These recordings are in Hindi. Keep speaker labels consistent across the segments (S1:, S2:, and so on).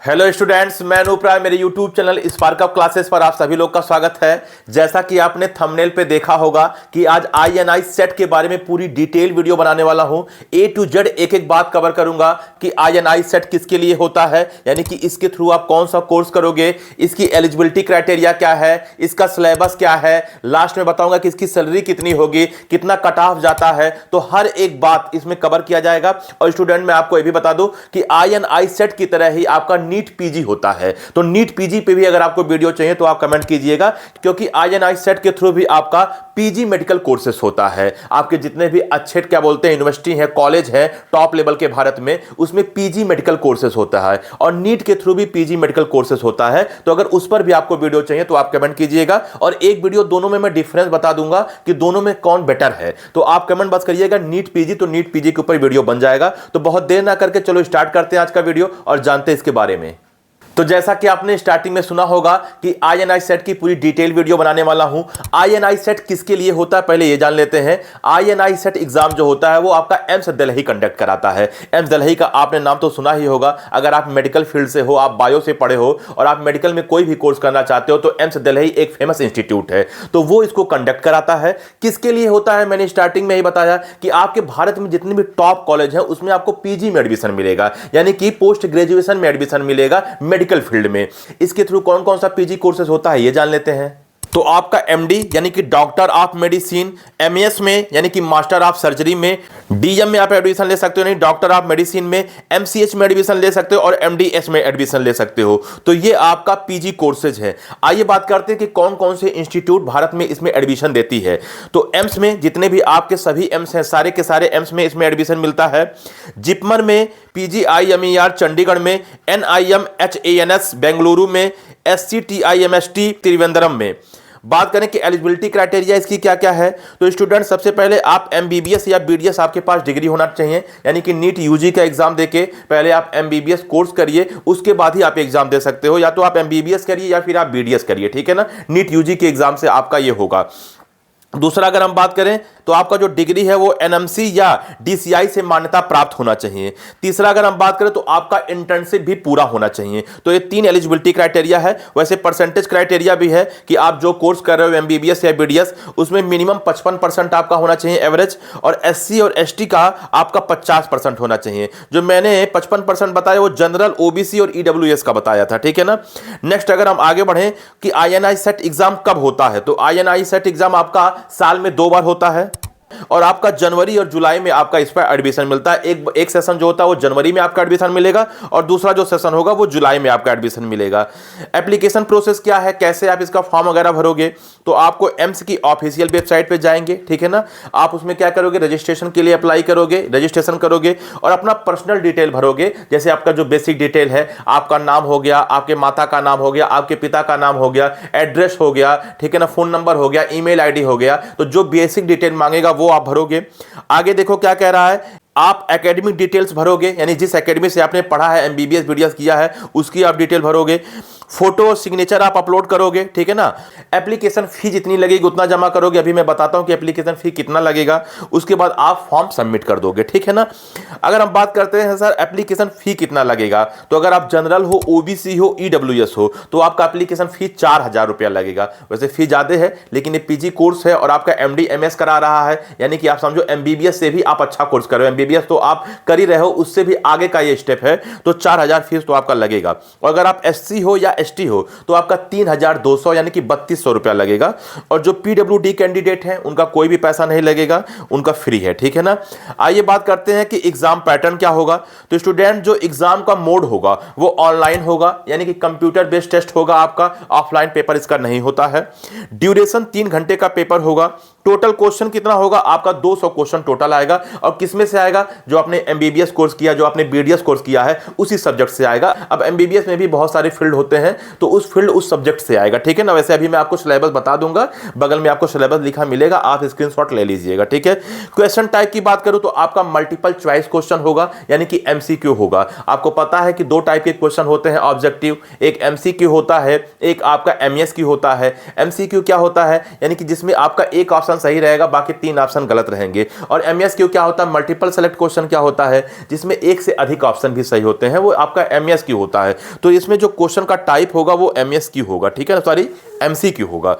S1: हेलो स्टूडेंट्स, मैं अनूप राय। मेरे YouTube channel spark up classes पर आप सभी लोग का स्वागत है। जैसा कि आपने थंबनेल पे देखा होगा कि आज आईएनआई सेट के बारे में पूरी डिटेल वीडियो बनाने वाला हूं। ए टू जेड एक एक बात कवर करूंगा कि आईएनआई सेट किसके लिए होता है, यानी कि इसके थ्रू आप कौन सा कोर्स करोगे, इसकी एलिजिबिलिटी क्राइटेरिया क्या है, इसका सिलेबस क्या है, लास्ट में बताऊंगा कि इसकी सैलरी कितनी होगी, कितना कट ऑफ जाता है। तो हर एक बात इसमें कवर किया जाएगा। और स्टूडेंट मैं आपको यह भी बता दूं कि आईएनआई सेट की तरह ही आपका नीट पीजी होता है। तो नीट पीजी पे भी अगर आपको वीडियो चाहिए तो आप कमेंट कीजिएगा, क्योंकि आईएनआई सेट के थ्रू भी आपका पीजी मेडिकल कोर्सेस होता है। आपके जितने भी अच्छे क्या बोलते हैं यूनिवर्सिटी है, कॉलेज है टॉप लेवल के भारत में, उसमें पीजी मेडिकल कोर्सेस होता है और नीट के थ्रू भी पीजी मेडिकल कोर्सेस होता है। तो अगर उस पर भी आपको वीडियो चाहिए तो आप कमेंट कीजिएगा, और एक वीडियो दोनों में मैं डिफरेंस बता दूंगा कि दोनों में कौन बेटर है। तो आप कमेंट बस करिएगा नीट पीजी, तो नीट पीजी के ऊपर वीडियो बन जाएगा। तो बहुत देर ना करके चलो स्टार्ट करते हैं आज का वीडियो और जानते हैं इसके बारे में। तो जैसा कि आपने स्टार्टिंग में सुना होगा कि आईएनआई सेट की पूरी डिटेल वीडियो बनाने वाला हूं। आईएनआई सेट किसके लिए होता है पहले ये जान लेते हैं। आईएनआई सेट एग्जाम जो होता है वो आपका एम्स दिल्ली कंडक्ट कराता है। एम्स दिल्ली का आपने नाम तो सुना ही होगा। अगर आप मेडिकल फील्ड से हो, आप बायो से पढ़े हो और आप मेडिकल में कोई भी कोर्स करना चाहते हो तो एम्स दिल्ली एक फेमस इंस्टीट्यूट है, तो वो इसको कंडक्ट कराता है। किसके लिए होता है मैंने स्टार्टिंग में ही बताया कि आपके भारत में जितने भी टॉप कॉलेज है उसमें आपको पीजी में एडमिशन मिलेगा, यानी कि पोस्ट ग्रेजुएशन में एडमिशन मिलेगा मेडिकल फील्ड में। इसके थ्रू कौन कौन सा पीजी कोर्सेज होता है ये जान लेते हैं। तो आपका एमडी यानी कि डॉक्टर ऑफ मेडिसिन, एमएस में यानी कि मास्टर ऑफ सर्जरी में, डीएम में आप एडमिशन ले सकते हो, नहीं डॉक्टर ऑफ मेडिसिन में, एमसीएच में एडमिशन ले सकते हो और एमडीएस में एडमिशन ले सकते हो। तो ये आपका पीजी कोर्सेज है। आइए बात करते हैं कि कौन कौन से इंस्टीट्यूट भारत में इसमें एडमिशन देती है। तो एम्स में जितने भी आपके सभी एम्स हैं, सारे के सारे एम्स में इसमें एडमिशन मिलता है। जिपमर में, पीजीआईएमईआर चंडीगढ़ में, एनआईएमएचएएनएस बेंगलुरु में, एससीटीआईएमएसटी त्रिवेंद्रम में। बात करें कि एलिजिबिलिटी क्राइटेरिया इसकी क्या क्या है, तो स्टूडेंट सबसे पहले आप एमबीबीएस या बीडीएस आपके पास डिग्री होना चाहिए, यानी कि नीट यूजी का एग्जाम देके पहले आप एमबीबीएस कोर्स करिए, उसके बाद ही आप एग्जाम दे सकते हो। या तो आप एमबीबीएस करिए या फिर आप बीडीएस करिए, ठीक है ना। नीट यूजी के एग्जाम से आपका ये होगा। दूसरा अगर हम बात करें तो आपका जो डिग्री है वो एनएमसी या डीसीआई से मान्यता प्राप्त होना चाहिए। तीसरा अगर हम बात करें तो आपका इंटर्नशिप भी पूरा होना चाहिए। तो ये तीन एलिजिबिलिटी क्राइटेरिया है। वैसे परसेंटेज क्राइटेरिया भी है कि आप जो कोर्स कर रहे हो एमबीबीएस या बीडीएस, उसमें मिनिमम 55% आपका होना चाहिए एवरेज, और एससी और एसटी का आपका 50% होना चाहिए। जो मैंने 55% बताया वो जनरल, ओबीसी और ईडब्ल्यूएस का बताया था, ठीक है ना। नेक्स्ट अगर हम आगे बढ़ें कि आईएनआई सेट एग्जाम कब होता है, तो आईएनआई सेट एग्जाम आपका साल में 2 बार होता है और आपका जनवरी और जुलाई में आपका इस पर एडमिशन मिलता है। एक सेशन जो होता है वो जनवरी में आपका एडमिशन मिलेगा और दूसरा जो सेशन होगा वो जुलाई में आपका एडमिशन मिलेगा। एप्लीकेशन प्रोसेस क्या है, कैसे आप इसका फॉर्म वगैरह भरोगे, तो आपको एम्स की ऑफिशियल वेबसाइट पे जाएंगे, ठीक है ना। आप उसमें क्या करोगे, रजिस्ट्रेशन के लिए अप्लाई करोगे, रजिस्ट्रेशन करोगे और अपना पर्सनल डिटेल भरोगे। जैसे आपका जो बेसिक डिटेल है, आपका नाम हो गया, आपके माता का नाम हो गया, आपके पिता का नाम हो गया, एड्रेस हो गया, ठीक है ना, फोन नंबर हो गया, ईमेल आईडी हो गया। तो जो बेसिक डिटेल मांगेगा वो आप भरोगे। आगे देखो क्या कह रहा है, आप एकेडमिक डिटेल्स भरोगे, यानी जिस एकेडमी से आपने पढ़ा है, एमबीबीएस बीडीएस किया है, उसकी आप डिटेल भरोगे। फोटो और सिग्नेचर आप अपलोड करोगे, ठीक है ना। एप्लीकेशन फी जितनी लगेगी उतना जमा करोगे। अभी मैं बताता हूं कि एप्लीकेशन फी कितना लगेगा, उसके बाद आप फॉर्म सबमिट कर दोगे, ठीक है ना। अगर हम बात करते हैं सर एप्लीकेशन फी कितना लगेगा, तो अगर आप जनरल हो, ओबीसी हो, ईडब्ल्यूएस हो, तो आपका एप्लीकेशन फी 4000 रुपया लगेगा। वैसे फी ज्यादा है, लेकिन ये पीजी कोर्स है और आपका एमडी एमएस करा रहा है, यानी कि आप समझो एमबीबीएस से भी आप अच्छा कोर्स कर रहे हो। एमबीबीएस तो आप कर ही रहे हो, उससे भी आगे का ये स्टेप है, तो 4000 फीस तो आपका लगेगा। और अगर आप एससी हो या एसटी हो तो आपका 3200 यानी कि 3200 रुपया लगेगा। और जो पीडब्ल्यूडी कैंडिडेट हैं उनका कोई भी पैसा नहीं लगेगा, उनका फ्री है, ठीक है ना। आइए बात करते हैं कि एग्जाम पैटर्न क्या होगा। तो स्टूडेंट जो एग्जाम का मोड होगा वो ऑनलाइन होगा, यानी कि कंप्यूटर बेस्ड टेस्ट होगा आपका, ऑफलाइन पेपर इसका नहीं होता है। ड्यूरेशन 3 घंटे का पेपर होगा। टोटल क्वेश्चन कितना होगा आपका, 200 क्वेश्चन टोटल आएगा। और किसमें से आएगा, जो आपने एमबीबीएस कोर्स किया, जो आपने बीडीएस कोर्स किया है उसी सब्जेक्ट से आएगा। अब एमबीबीएस में भी बहुत सारे फील्ड होते हैं, तो उस फील्ड उस सब्जेक्ट से आएगा, ठीक है ना। वैसे अभी मैं आपको सिलेबस बता दूंगा, बगल में आपको सिलेबस लिखा मिलेगा, आप स्क्रीनशॉट ले लीजिएगा, ठीक है। क्वेश्चन टाइप की बात करूं तो आपका मल्टीपल चॉइस क्वेश्चन होगा, यानी कि एमसीक्यू होगा। आपको पता है कि 2 टाइप के क्वेश्चन होते हैं ऑब्जेक्टिव, एक एमसीक्यू होता है, एक आपका एमएस क्यू होता है। एमसीक्यू क्या होता है, यानी कि जिसमें आपका एक ऑप्शन ऑप्शन सही रहेगा, बाकी 3 ऑप्शन गलत रहेंगे। और MSQ क्या होता है, मल्टीपल सेलेक्ट क्वेश्चन क्या होता है, जिसमें एक से अधिक ऑप्शन भी सही होते हैं, वो आपका MSQ होता है। तो इसमें जो क्वेश्चन का टाइप होगा वो MSQ होगा, ठीक है ना, सॉरी MCQ होगा।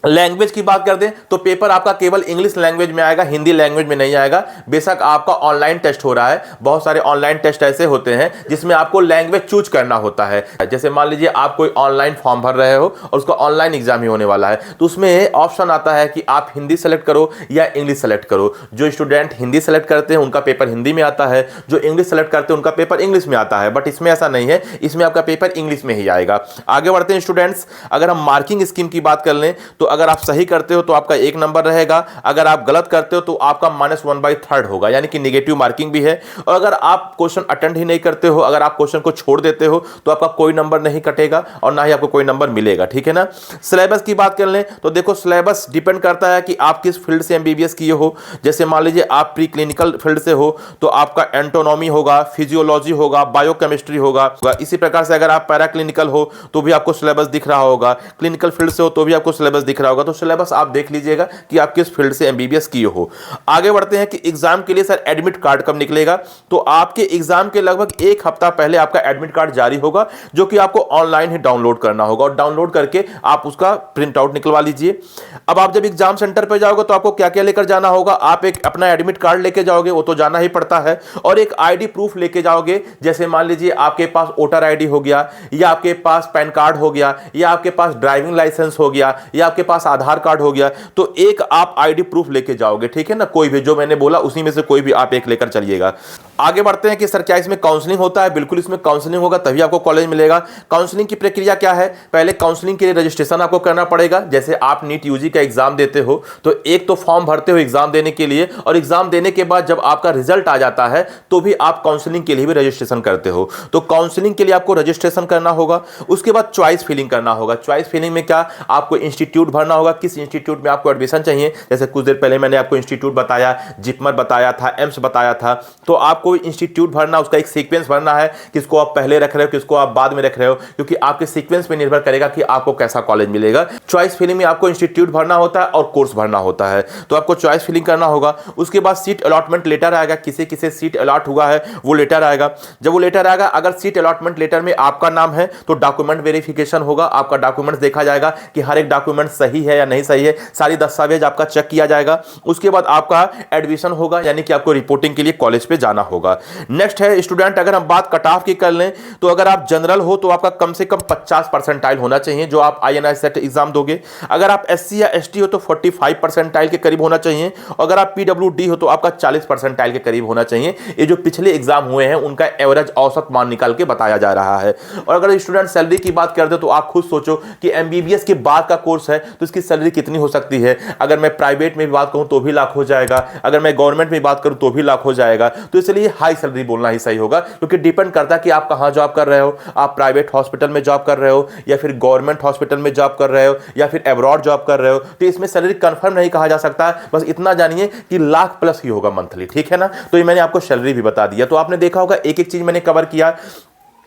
S1: लैंग्वेज की बात कर दें तो पेपर आपका केवल इंग्लिश लैंग्वेज में आएगा, हिंदी लैंग्वेज में नहीं आएगा। बेशक आपका ऑनलाइन टेस्ट हो रहा है, बहुत सारे ऑनलाइन टेस्ट ऐसे होते हैं जिसमें आपको लैंग्वेज चूज करना होता है। जैसे मान लीजिए आप कोई ऑनलाइन फॉर्म भर रहे हो और उसका ऑनलाइन एग्जाम ही होने वाला है, तो उसमें ऑप्शन आता है कि आप हिंदी सेलेक्ट करो या इंग्लिश सेलेक्ट करो। जो स्टूडेंट हिंदी सेलेक्ट करते हैं उनका पेपर हिंदी में आता है, जो इंग्लिश सेलेक्ट करते हैं उनका पेपर इंग्लिश में आता है। बट इसमें ऐसा नहीं है, इसमें आपका पेपर इंग्लिश में ही आएगा। आगे बढ़ते हैं स्टूडेंट्स, अगर हम मार्किंग स्कीम की बात कर लें तो अगर आप सही करते हो तो आपका 1 नंबर रहेगा, अगर आप गलत करते हो तो आपका -1/3 होगा, यानी कि नेगेटिव मार्किंग भी है। और अगर आप क्वेश्चन अटेंड ही नहीं करते हो, अगर आप क्वेश्चन को छोड़ देते हो तो आपका कोई नंबर नहीं कटेगा और ना ही आपको कोई नंबर मिलेगा, ठीक है ना। सिलेबस की बात कर लें तो देखो सिलेबस डिपेंड करता है कि आप किस फील्ड से MBBS किए हो। जैसे मान लीजिए आप प्री क्लिनिकल फील्ड से हो तो आपका एंटोनॉमी होगा, फिजियोलॉजी होगा, बायोकेमिस्ट्री होगा। इसी प्रकार से अगर आप पैरा क्लिनिकल हो तो भी आपको सिलेबस दिख रहा होगा, क्लिनिकल फील्ड से हो तो भी आपको सिलेबस दिख रहा होगा। तो सिलेबस आप देख लीजिएगा कि आप किस फील्ड से MBBS किए हो। आगे बढ़ते हैं कि एग्जाम के लिए सर एडमिट कार्ड कब निकलेगा, तो आपके एग्जाम के लगभग 1 हफ्ता पहले आपका एडमिट कार्ड जारी होगा, जो कि आपको ऑनलाइन ही डाउनलोड करना होगा और डाउनलोड करके आप उसका प्रिंट आउट निकलवा लीजिए। अब आप जब एग्जाम सेंटर पर जाओगे तो आपको क्या क्या लेकर जाना होगा, आप एक अपना एडमिट कार्ड लेके जाओगे, वो तो जाना ही पड़ता है, और एक ID प्रूफ लेके जाओगे। जैसे मान लीजिए आपके पास वोटर ID हो गया, या आपके पास पैन कार्ड हो गया, या आपके पास ड्राइविंग लाइसेंस हो गया, या आपके पास आधार कार्ड हो गया, तो एक आप ID प्रूफ लेके जाओगे, ठीक है ना। कोई भी जो मैंने बोला उसी में से कोई भी आप एक लेकर चलिएगा। आगे बढ़ते हैं कि सर क्या इसमें काउंसलिंग होता है, बिल्कुल इसमें काउंसलिंग होगा, तभी आपको कॉलेज मिलेगा। काउंसलिंग की प्रक्रिया क्या है, पहले काउंसलिंग के लिए रजिस्ट्रेशन आपको करना पड़ेगा। जैसे आप नीट UG का एग्जाम देते हो तो एक तो फॉर्म भरते हो एग्जाम देने के लिए, और एग्जाम देने के बाद जब आपका रिजल्ट आ जाता है तो भी आप काउंसलिंग के लिए भी रजिस्ट्रेशन करते हो। तो काउंसलिंग के लिए आपको रजिस्ट्रेशन करना होगा। उसके बाद चॉइस फिलिंग करना होगा। चॉइस फिलिंग में क्या, आपको इंस्टीट्यूट भरना होगा, किस इंस्टीट्यूट में आपको एडमिशन चाहिए। जैसे कुछ देर पहले मैंने आपको इंस्टीट्यूट बताया, जिपमर बताया था, एम्स बताया था, तो आपको इंस्टीट्यूट भरना, उसका एक सीक्वेंस भरना है, किसको आप पहले रख रहे हो, किसको आप बाद में रख रहे हो, क्योंकि आपके सीक्वेंस पे निर्भर करेगा कि आपको कैसा कॉलेज मिलेगा। चॉइस फिलिंग में आपको इंस्टीट्यूट भरना होता है और कोर्स भरना होता है, तो आपको चॉइस फिलिंग करना होगा। उसके बाद सीट अलॉटमेंट लेटर आएगा, किसे किसे सीट अलॉट हुआ है वो लेटर आएगा। जब वो लेटर आएगा, अगर सीट अलॉटमेंट लेटर में आपका नाम है तो डॉक्यूमेंट वेरिफिकेशन होगा, आपका डॉक्यूमेंट देखा जाएगा कि हर एक डॉक्यूमेंट सही है या नहीं सही है, सारी दस्तावेज आपका चेक किया जाएगा। उसके बाद आपका एडमिशन होगा, यानी कि आपको रिपोर्टिंग के लिए कॉलेज पे जाना होगा। नेक्स्ट है स्टूडेंट, अगर हम बात कट ऑफ की कर लें तो अगर आप जनरल हो तो आपका कम से कम 50 परसेंटाइल होना चाहिए जो आप INI सेट एग्जाम दोगे। अगर आप SC या ST हो तो 45 परसेंटाइल के करीब होना चाहिए। अगर आप PWD हो तो आपका 40 परसेंटाइल के करीब होना चाहिए। ये जो पिछले एग्जाम हुए हैं उनका एवरेज औसत मान निकाल के बताया जा रहा है। और अगर स्टूडेंट सैलरी की बात करते हो तो आप खुद सोचो कि MBBS के बाद का कोर्स है तो इसकी सैलरी कितनी हो सकती है। अगर मैं प्राइवेट में भी बात करूं तो भी लाख हो जाएगा, अगर मैं गवर्नमेंट में बात करूं तो भी लाख हो जाएगा। तो इसलिए हाई सैलरी बोलना ही सही होगा, क्योंकि डिपेंड करता है कि आप कहां जॉब कर रहे हो, आप प्राइवेट हॉस्पिटल में जॉब कर रहे हो या फिर गवर्नमेंट हॉस्पिटल में जॉब कर रहे हो या फिर अब्रॉड जॉब कर रहे हो। तो इसमें सैलरी कंफर्म नहीं कहा जा सकता, बस इतना जानिए कि लाख प्लस ही होगा मंथली, ठीक है ना। तो ये मैंने आपको सैलरी भी बता दिया। तो आपने देखा होगा एक एक चीज मैंने कवर किया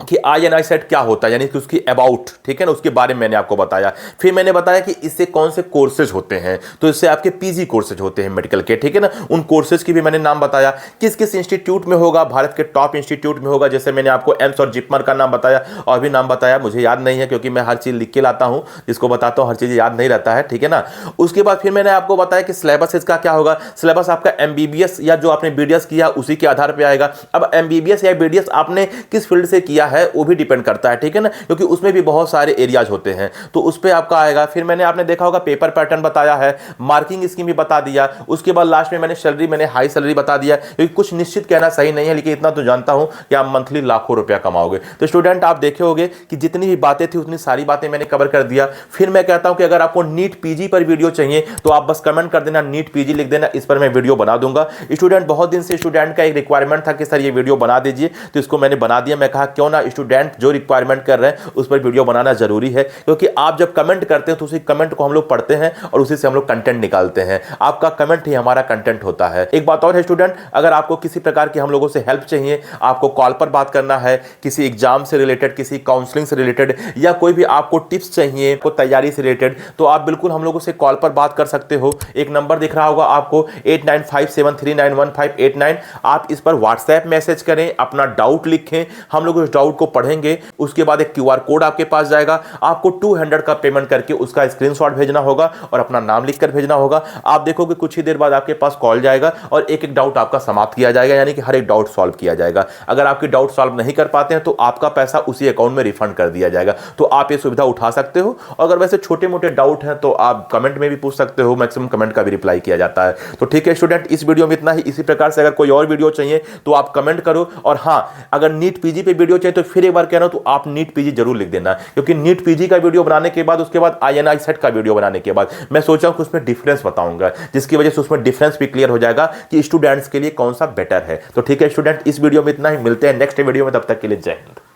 S1: कि INI सेट क्या होता है, यानी कि उसकी अबाउट, ठीक है ना, उसके बारे में मैंने आपको बताया। फिर मैंने बताया कि इससे कौन से कोर्सेज होते हैं, तो इससे आपके PG कोर्सेज होते हैं मेडिकल के, ठीक है ना। उन कोर्सेज की भी मैंने नाम बताया, किस किस इंस्टीट्यूट में होगा, भारत के टॉप इंस्टीट्यूट में होगा। जैसे मैंने आपको एम्स और जिपमर का नाम बताया, और भी नाम बताया, मुझे याद नहीं है क्योंकि मैं हर चीज़ लिख के लाता हूँ, जिसको बताता हूँ हर चीज़ याद नहीं रहता है, ठीक है ना। उसके बाद फिर मैंने आपको बताया कि सिलेबस इसका क्या होगा। सिलेबस आपका MBBS या जो आपने BDS किया उसी के आधार पर आएगा। अब MBBS या BDS आपने किस फील्ड से किया है वो भी डिपेंड करता है, ठीक है ना, क्योंकि उसमें भी बहुत सारे एरियाज होते हैं, तो उस पे आपका आएगा। फिर मैंने आपने देखा होगा पेपर पैटर्न बताया है, मार्किंग स्कीम भी बता दिया। उसके बाद लास्ट में मैंने सैलरी, मैंने हाई सैलरी बता दिया, क्योंकि कुछ निश्चित कहना सही नहीं है, लेकिन इतना तो जानता हूं कि आप मंथली लाखों रुपया कमाओगे। तो स्टूडेंट आप देखे होंगे कि जितनी भी बातें थी उतनी सारी बातें मैंने कवर कर दिया। फिर मैं कहता हूं कि अगर आपको नीट PG पर वीडियो चाहिए तो आप बस कमेंट कर देना, नीट PG लिख देना, इस पर मैं वीडियो बना दूंगा। स्टूडेंट बहुत दिन से स्टूडेंट का एक रिक्वायरमेंट था कि सर ये वीडियो बना दीजिए, तो इसको मैंने बना दिया। मैं कहा क्यों ना अपना स्टूडेंट जो रिक्वायरमेंट कर रहे हैं उस पर वीडियो बनाना जरूरी है, क्योंकि आप जब कमेंट करते हैं तो उसी कमेंट को हम लोग पढ़ते हैं और उसी से हम लोग कंटेंट निकालते हैं। आपका कमेंट ही हमारा कंटेंट होता है। एक बात और है स्टूडेंट, अगर आपको किसी प्रकार की हम लोगों से हेल्प चाहिए, आपको कॉल पर बात करना है, किसी एग्जाम से रिलेटेड, किसी काउंसलिंग से रिलेटेड, या कोई भी आपको टिप्स चाहिए को तैयारी से रिलेटेड, तो आप बिल्कुल हम लोगों से कॉल पर बात कर सकते हो। एक नंबर दिख रहा होगा आपको 8957391589। आप इस पर व्हाट्सएप मैसेज करें, अपना डाउट लिखें, हम लोग उस डाउट को पढ़ेंगे। उसके बाद एक क्यूआर कोड आपके पास जाएगा, आपको 200 का पेमेंट करके उसका स्क्रीनशॉट भेजना होगा और अपना नाम लिखकर भेजना होगा। आप देखोगे कुछ ही देर बाद आपके पास कॉल जाएगा और एक एक डाउट आपका समाप्त किया जाएगा, यानी कि हर एक डाउट सॉल्व किया जाएगा। अगर आपकी डाउट सॉल्व नहीं कर पाते हैं तो आपका पैसा उसी अकाउंट में रिफंड कर दिया जाएगा। तो आप ये सुविधा उठा सकते हो। अगर वैसे छोटे मोटे डाउट हैं तो आप कमेंट में भी पूछ सकते हो, मैक्सिमम कमेंट का भी रिप्लाई किया जाता है। तो ठीक है स्टूडेंट, इस वीडियो में इतना ही। इसी प्रकार से अगर कोई और वीडियो चाहिए तो आप कमेंट करो। और हां, अगर नीट पीजी पे वीडियो चाहिए तो फिर एक बार कह रहा हूं, तो आप नीट पीजी जरूर लिख देना, क्योंकि नीट पीजी का वीडियो बनाने के बाद, उसके बाद INI सेट का वीडियो बनाने के बाद मैं सोचा हूं कि उसमें डिफरेंस बताऊंगा, जिसकी वजह से उसमें डिफरेंस भी क्लियर हो जाएगा कि स्टूडेंट्स के लिए कौन सा बेटर है। तो ठीक है स्टूडेंट, इस वीडियो में इतना ही। मिलते हैं नेक्स्ट वीडियो में, तब तक के लिए जय हिंद।